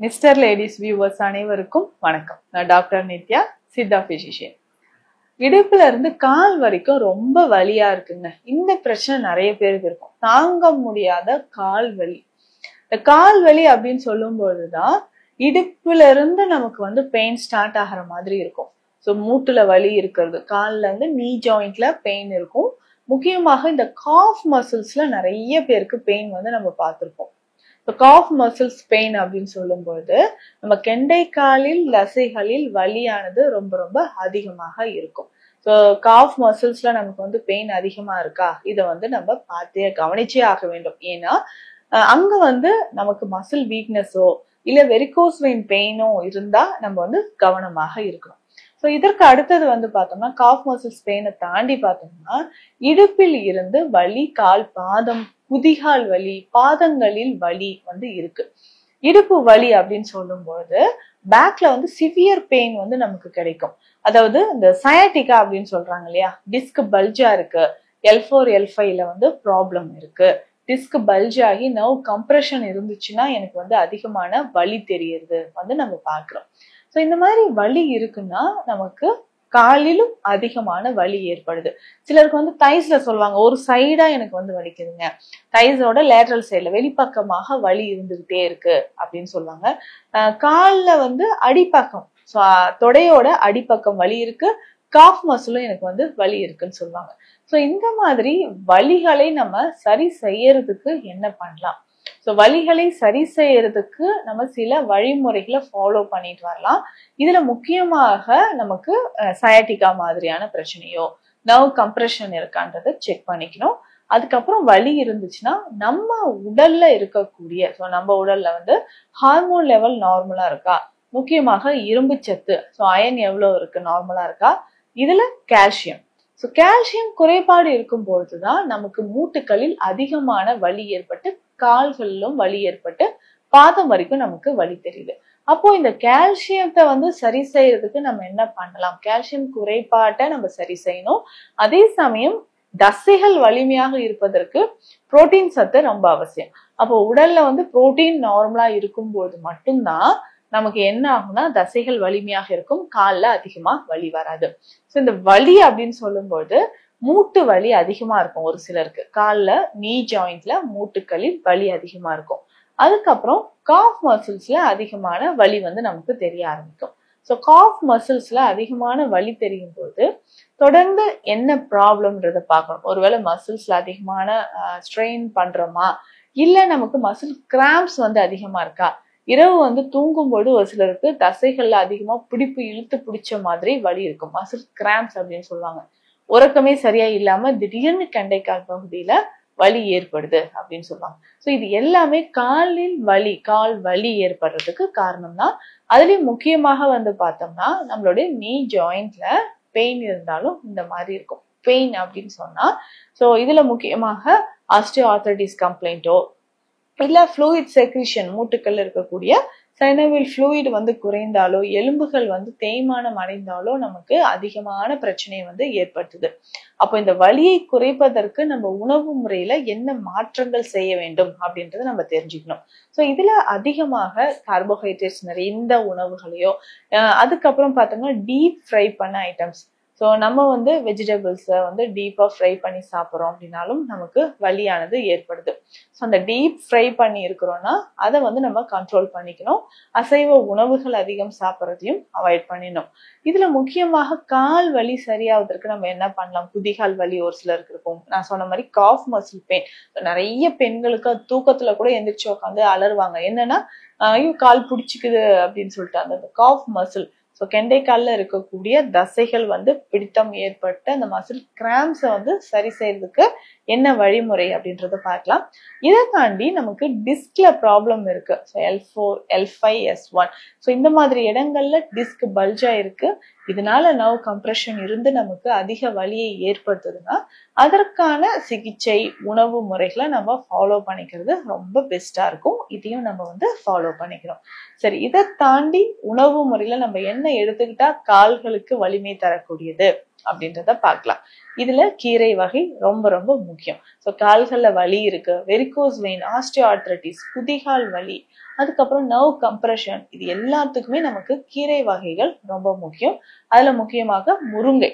Mister ladies viewers அனைவருக்கும் வணக்கம். நான் டாக்டர் நித்யா, சித்தா பிசிஷியன். இடுப்புல இருந்து கால் வரைக்கும் ரொம்ப வலியா இருக்குங்க. இந்த பிரச்சனை நிறைய பேருக்கு இருக்கும். தாங்க முடியாத கால் வலி. இந்த கால் வலி அப்படின்னு சொல்லும் பொழுதுதான் இடுப்புல இருந்து நமக்கு பெயின் ஸ்டார்ட் ஆகிற மாதிரி இருக்கும். ஸோ மூட்டுல வலி இருக்கிறது, கால்ல இருந்து நீ ஜாயிண்ட்ல பெயின் இருக்கும். முக்கியமாக இந்த காஃப் மசில்ஸ்ல நிறைய பேருக்கு பெயின் நம்ம பார்த்திருப்போம். காஃப் மசில்ஸ் பெயின் அப்படின்னு சொல்லும்போது நம்ம கெண்டைக்காலில் தசைகளில் வலியானது ரொம்ப ரொம்ப அதிகமாக இருக்கும். ஸோ காஃப் மசில்ஸ்ல நமக்கு பெயின் அதிகமா இருக்கா, இதை நம்ம பார்த்தே கவனிச்சே ஆக வேண்டும். ஏன்னா அங்க நமக்கு மசில் வீக்னஸோ இல்ல வெரிகோஸ் வெயின் பெயினோ இருந்தா நம்ம கவனமாக இருக்கணும். ஸோ இதற்கு அடுத்தது பார்த்தோம்னா காஃப் மசில்ஸ் பெயினை தாண்டி பார்த்தோம்னா இடுப்பில் இருந்து வலி, கால் பாதம், குதிகால் வலி, பாதங்களில் வலி இருக்கு. இடுப்பு வலி அப்படின்னு சொல்லும்போது பேக்ல சிவியர் பெயின் நமக்கு கிடைக்கும். அதாவது இந்த சயாட்டிகா அப்படின்னு சொல்றாங்க இல்லையா, டிஸ்க் பல்ஜா இருக்கு, L4 L5ல ப்ராப்ளம் இருக்கு, டிஸ்க் பல்ஜ் ஆகி நர்வ் கம்ப்ரெஷன் இருந்துச்சுன்னா எனக்கு அதிகமான வலி தெரியறது நம்ம பாக்குறோம். ஸோ இந்த மாதிரி வலி இருக்குன்னா நமக்கு காலிலும் அதிகமான வலி ஏற்படுது. சிலருக்கு தைஸ்ல சொல்லுவாங்க, ஒரு சைடா எனக்கு வலிக்குதுங்க, தைஸோட லேட்டரல் சைட்ல வெளிப்பக்கமாக வலி இருந்துகிட்டே இருக்கு அப்படின்னு சொல்லுவாங்க. கால்ல அடிப்பக்கம், தொடையோட அடிப்பக்கம் வலி இருக்கு, காஃப் மசிலும் எனக்கு வலி இருக்குன்னு சொல்லுவாங்க. ஸோ இந்த மாதிரி வலிகளை நம்ம சரி செய்யறதுக்கு என்ன பண்ணலாம்? ஸோ வலிகளை சரி செய்யறதுக்கு நம்ம சில வழிமுறைகளை ஃபாலோ பண்ணிட்டு வரலாம். இதுல முக்கியமாக நமக்கு சயாட்டிகா மாதிரியான பிரச்சனையோ நர்வ் கம்ப்ரெஷன் இருக்கான்றதை செக் பண்ணிக்கணும். அதுக்கப்புறம் வலி இருந்துச்சுன்னா நம்ம உடல்ல இருக்கக்கூடிய, ஸோ நம்ம உடல்ல ஹார்மோன் லெவல் நார்மலா இருக்கா, முக்கியமாக இரும்பு சத்து, ஸோ அயன் எவ்வளவு இருக்கு, நார்மலா இருக்கா, இதுல கால்சியம். ஸோ கால்சியம் குறைபாடு இருக்கும் பொழுதுதான் நமக்கு மூட்டுகளில் அதிகமான வலி ஏற்பட்டு கால்களிலும் வலி ஏற்பட்டு பாதம் வரைக்கும் நமக்கு வலி தெரியுது. அப்போ இந்த கால்சியத்தை சரி செய்யறதுக்கு நம்ம என்ன பண்ணலாம்? கால்சியம் குறைபாட்டை நம்ம சரி செய்யணும். அதே சமயம் தசைகள் வலிமையாக இருப்பதற்கு புரோட்டீன் சத்து ரொம்ப அவசியம். அப்போ உடல்ல புரோட்டீன் நார்மலா இருக்கும்போது மட்டும்தான் நமக்கு என்ன ஆகும்னா தசைகள் வலிமையாக இருக்கும், கால்ல அதிகமா வலி வராது. ஸோ இந்த வலி அப்படின்னு சொல்லும்போது மூட்டு வலி அதிகமா இருக்கும். ஒரு சிலருக்கு கால்ல நீ ஜாயிண்ட்ல மூட்டுகளில் வலி அதிகமா இருக்கும். அதுக்கப்புறம் காஃப் மசில்ஸ்ல அதிகமான வலி நமக்கு தெரிய ஆரம்பிக்கும். ஸோ காஃப் மசில்ஸ்ல அதிகமான வலி தெரியும் போது தொடர்ந்து என்ன ப்ராப்ளம்ன்றத பார்க்கணும். ஒருவேளை மசில்ஸ்ல அதிகமான ஸ்ட்ரெயின் பண்றோமா, இல்ல நமக்கு மசில் கிராம்ப்ஸ் அதிகமா இருக்கா, இரவு தூங்கும்போது ஒரு சிலருக்கு தசைகள்ல அதிகமா பிடிப்பு இழுத்து பிடிச்ச மாதிரி வலி இருக்கும், மசில் கிராம்ப்ஸ் அப்படின்னு சொல்லுவாங்க. உறக்கமே சரியா இல்லாம திடீர்னு கண்டைக்கால் பகுதியில வலி ஏற்படுது அப்படின்னு சொல்லுவாங்க. ஸோ இது எல்லாமே காலில் வலி, கால் வலி ஏற்படுறதுக்கு காரணம் தான். அதுலயும் முக்கியமாக பார்த்தோம்னா நம்மளுடைய நீ ஜாயிண்ட்ல பெயின் இருந்தாலும் இந்த மாதிரி இருக்கும். பெயின் அப்படின்னு சொன்னா ஸோ இதுல முக்கியமாக ஆஸ்டியோஆர்த்ரைட்டிஸ் கம்ப்ளைண்டோ இல்ல ஃப்ளூயிட் செக்ரீஷன், மூட்டுக்கள் இருக்கக்கூடிய சைனோவியல் ஃப்ளூயிட் குறைந்தாலோ எலும்புகள் தேய்மானம் அடைந்தாலோ நமக்கு அதிகமான பிரச்சனையை ஏற்படுத்துது. அப்போ இந்த வலியை குறைப்பதற்கு நம்ம உணவு முறையில என்ன மாற்றங்கள் செய்ய வேண்டும் அப்படின்றத நம்ம தெரிஞ்சுக்கணும். ஸோ இதுல அதிகமாக கார்போஹைட்ரேட்ஸ் நிறைந்த உணவுகளையோ அதுக்கப்புறம் பார்த்தோம்னா டீப் ஃப்ரை பண்ண ஐட்டம்ஸ், ஸோ நம்ம வெஜிடபிள்ஸை டீப்பா ஃப்ரை பண்ணி சாப்பிட்றோம் அப்படின்னாலும் நமக்கு வலியானது ஏற்படுது. ஸோ அந்த டீப் ஃப்ரை பண்ணி இருக்கிறோம்னா அதை நம்ம கண்ட்ரோல் பண்ணிக்கணும். அசைவ உணவுகள் அதிகம் சாப்பிட்றதையும் அவாய்ட் பண்ணிடணும். இதுல முக்கியமாக கால் வலி சரியாவதற்கு நம்ம என்ன பண்ணலாம்? குதிகால் வலி ஒரு சிலருக்கு இருக்கும். நான் சொன்ன மாதிரி காஃப் மசில் பெயின், நிறைய பெண்களுக்கு தூக்கத்துல கூட எந்திரிச்சு உட்காந்து அலறுவாங்க. என்னன்னா ஐயோ கால் பிடிச்சிக்குது அப்படின்னு சொல்லிட்டு அந்த காஃப் மசில், ஸோ கெண்டைக்கால்ல இருக்கக்கூடிய தசைகள் பிடித்தம் ஏற்பட்ட அந்த மசில் கிராம்ஸை சரி செய்யறதுக்கு என்ன வழிமுறை அப்படின்றத பார்க்கலாம். இதை தாண்டி நமக்கு டிஸ்க்ல ப்ராப்ளம் இருக்கு, so L4 L5 S1, so இந்த மாதிரி இடங்கள்ல டிஸ்க் பல்ஜா இருக்கு, இதனால நர்வ் கம்ப்ரெஷன் இருந்து நமக்கு அதிக வலியை ஏற்படுத்துதுன்னா அதற்கான சிகிச்சை உணவு முறைகளை நம்ம ஃபாலோ பண்ணிக்கிறது ரொம்ப பெஸ்டா இருக்கும். இதையும் நம்ம ஃபாலோ பண்ணிக்கிறோம். சரி, இதை தாண்டி உணவு முறையில நம்ம என்ன எடுத்துக்கிட்டா கால்களுக்கு வலிமை தரக்கூடியது அப்படின்றத பார்க்கலாம். இதுல கீரை வகை ரொம்ப ரொம்ப முக்கியம். ஸோ கால்கள்ல வலி இருக்கு, வெரிகோஸ் வெயின், ஆஸ்டியோஆர்த்ரைட்டிஸ், குதிகால் வலி, அதுக்கப்புறம் நர்வ் கம்ப்ரெஷன், இது எல்லாத்துக்குமே நமக்கு கீரை வகைகள் ரொம்ப முக்கியம். அதுல முக்கியமாக முருங்கை.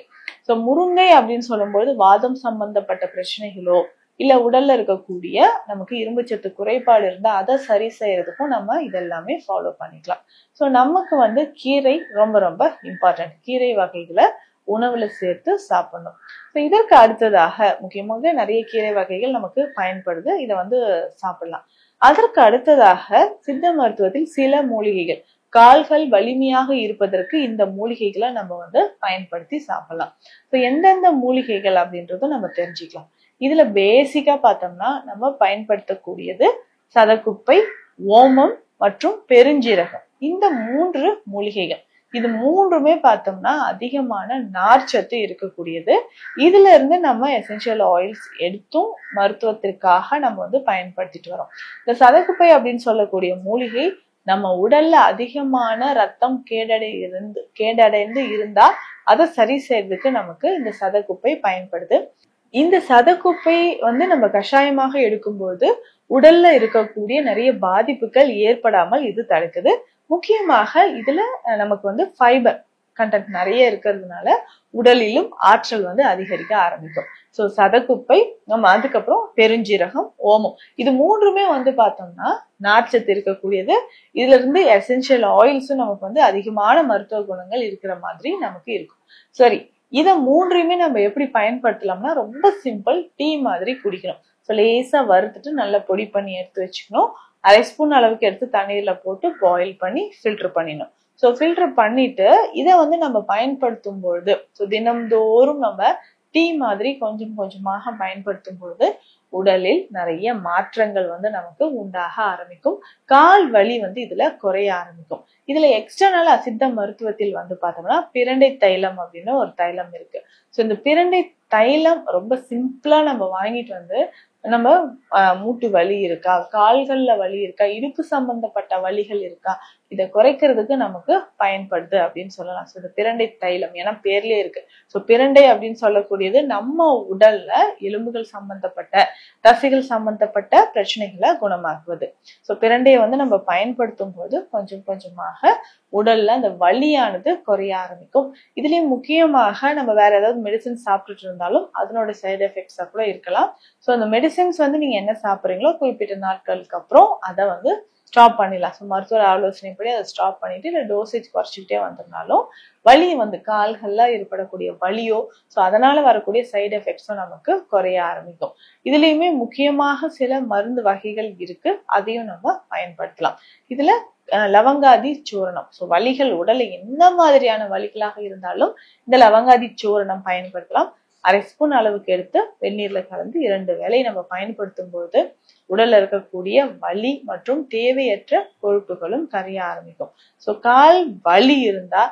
ஸோ முருங்கை அப்படின்னு சொல்லும்போது வாதம் சம்பந்தப்பட்ட பிரச்சனைகளோ இல்ல உடல்ல இருக்கக்கூடிய நமக்கு இரும்புச்சத்து குறைபாடு இருந்தா அதை சரி செய்யறதுக்கும் நம்ம இதெல்லாமே ஃபாலோ பண்ணிக்கலாம். ஸோ நமக்கு கீரை ரொம்ப ரொம்ப இம்பார்ட்டன்ட். கீரை வகைகளை உணவுல சேர்த்து சாப்பிடணும். ஸோ இதற்கு அடுத்ததாக முக்கியமாக நிறைய கீரை வகைகள் நமக்கு பயன்படுது, இதை சாப்பிடலாம். அதற்கு அடுத்ததாக சித்த மருத்துவத்தில் சில மூலிகைகள் கால்கள் வலிமையாக இருப்பதற்கு இந்த மூலிகைகளை நம்ம பயன்படுத்தி சாப்பிடலாம். ஸோ எந்தெந்த மூலிகைகள் அப்படின்றதும் நம்ம தெரிஞ்சுக்கலாம். இதுல பேசிக்கா பார்த்தோம்னா நம்ம பயன்படுத்தக்கூடியது சதக்குப்பை, ஓமம் மற்றும் பெருஞ்சீரகம். இந்த 3 மூலிகைகள், இது மூன்றுமே பார்த்தோம்னா அதிகமான நார்ச்சத்து இருக்கக்கூடியது. இதுல இருந்து நம்ம எசென்ஷியல் ஆயில்ஸ் எடுத்தும் மருத்துவத்திற்காக நம்ம பயன்படுத்திட்டு வரோம். இந்த சதக்குப்பை அப்படின்னு சொல்லக்கூடிய மூலிகை நம்ம உடல்ல அதிகமான ரத்தம் கேடடைந்து இருந்தா அதை சரி செய்யறதுக்கு நமக்கு இந்த சதக்குப்பை பயன்படுது. இந்த சதக்குப்பை நம்ம கஷாயமாக எடுக்கும்போது உடல்ல இருக்கக்கூடிய நிறைய பாதிப்புகள் ஏற்படாமல் இது தடுக்குது. முக்கியமாக இதுல நமக்கு ஃபைபர் கண்டென்ட் நிறைய இருக்கிறதுனால உடலிலும் ஆற்றல் அதிகரிக்க ஆரம்பிக்கும். ஸோ சதக்குப்பை, நம்ம அதுக்கப்புறம் பெருஞ்சீரகம், ஓமம், இது மூன்றுமே பார்த்தோம்னா நார்ச்சத்து இருக்கக்கூடியது. இதுல இருந்து எசென்ஷியல் ஆயில்ஸும் நமக்கு அதிகமான மருத்துவ குணங்கள் இருக்கிற மாதிரி நமக்கு இருக்கும். சரி, இதை மூன்றையுமே நம்ம எப்படி பயன்படுத்தலாம்னா ரொம்ப சிம்பிள். டீ மாதிரி குடிக்கணும். ஸோ லேசா வறுத்துட்டு நல்லா பொடி பண்ணி எடுத்து வச்சுக்கணும். 1/2 ஸ்பூன் அளவுக்கு எடுத்து தண்ணீர்ல போட்டு பாயில் பண்ணி ஃபில்டர் பண்ணிடணும். ஸோ ஃபில்டர் பண்ணிட்டு இதை நம்ம பயன்படுத்தும் பொழுது, ஸோ தினம்தோறும் நம்ம டீ மாதிரி கொஞ்சம் கொஞ்சமாக பயன்படுத்தும் பொழுது உடலில் நிறைய மாற்றங்கள் நமக்கு உண்டாக ஆரம்பிக்கும். கால் வலி இதுல குறைய ஆரம்பிக்கும். இதுல எக்ஸ்டர்னலா சித்த மருத்துவத்தில் பார்த்தோம்னா பிரண்டை தைலம் அப்படின்னு ஒரு தைலம் இருக்கு. ஸோ இந்த பிரண்டை தைலம் ரொம்ப சிம்பிளா நம்ம வாங்கிட்டு நம்ம மூட்டு வலி இருக்கா, கால்கள்ல வலி இருக்கா, இடுப்பு சம்பந்தப்பட்ட வலிகள் இருக்கா, இதை குறைக்கிறதுக்கு நமக்கு பயன்படுது அப்படின்னு சொல்லலாம். ஸோ இந்த பிரண்டை தைலம், ஏன்னா பேர்லயே இருக்கு. ஸோ பிரண்டை அப்படின்னு சொல்லக்கூடியது நம்ம உடல்ல எலும்புகள் சம்பந்தப்பட்ட, தசைகள் சம்பந்தப்பட்ட பிரச்சனைகளை குணமாக்குவது. ஸோ பிரண்டையை நம்ம பயன்படுத்தும் போது கொஞ்சம் கொஞ்சமாக உடல்ல அந்த வலியானது குறைய ஆரம்பிக்கும். இதுலயும் முக்கியமாக நம்ம வேற ஏதாவது மெடிசன் சாப்பிட்டுட்டு இருந்தாலும் அதனோட சைடு எஃபெக்ட்ஸா கூட இருக்கலாம். ஸோ அந்த மெடிசன்ஸ் நீங்க என்ன சாப்பிட்றீங்களோ குறிப்பிட்ட நாட்களுக்கு அப்புறம் அதை ஸ்டாப் பண்ணிடலாம். ஸோ மருத்துவர் ஆலோசனைப்படி அதை ஸ்டாப் பண்ணிட்டு இல்லை டோசேஜ் குறைச்சிக்கிட்டே வந்திருந்தாலும் வலி கால்கள்ல ஏற்படக்கூடிய வலியோ, ஸோ அதனால வரக்கூடிய சைடு எஃபெக்ட்ஸும் நமக்கு குறைய ஆரம்பிக்கும். இதுலயுமே முக்கியமாக சில மருந்து வகைகள் இருக்கு, அதையும் நம்ம பயன்படுத்தலாம். இதுல லவங்காதி சூரணம், ஸோ வலிகள் உடல்ல எந்த மாதிரியான வலிகளாக இருந்தாலும் இந்த லவங்காதி சூரணம் பயன்படுத்தலாம். 1/2 ஸ்பூன் அளவுக்கு எடுத்து வெந்நீர்ல கலந்து 2 வேளை நம்ம பயன்படுத்தும் போது உடல்ல இருக்கக்கூடிய வலி மற்றும் தேவையற்ற கொழுப்புகளும் கரைய ஆரம்பிக்கும். ஸோ கால் வலி இருந்தா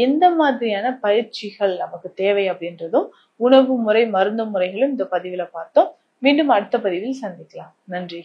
எந்த மாதிரியான பயிற்சிகள் நமக்கு தேவை அப்படின்றதும் உணவு முறை, மருந்து முறைகளும் இந்த பதிவுல பார்த்தோம். மீண்டும் அடுத்த பதிவில் சந்திக்கலாம். நன்றி.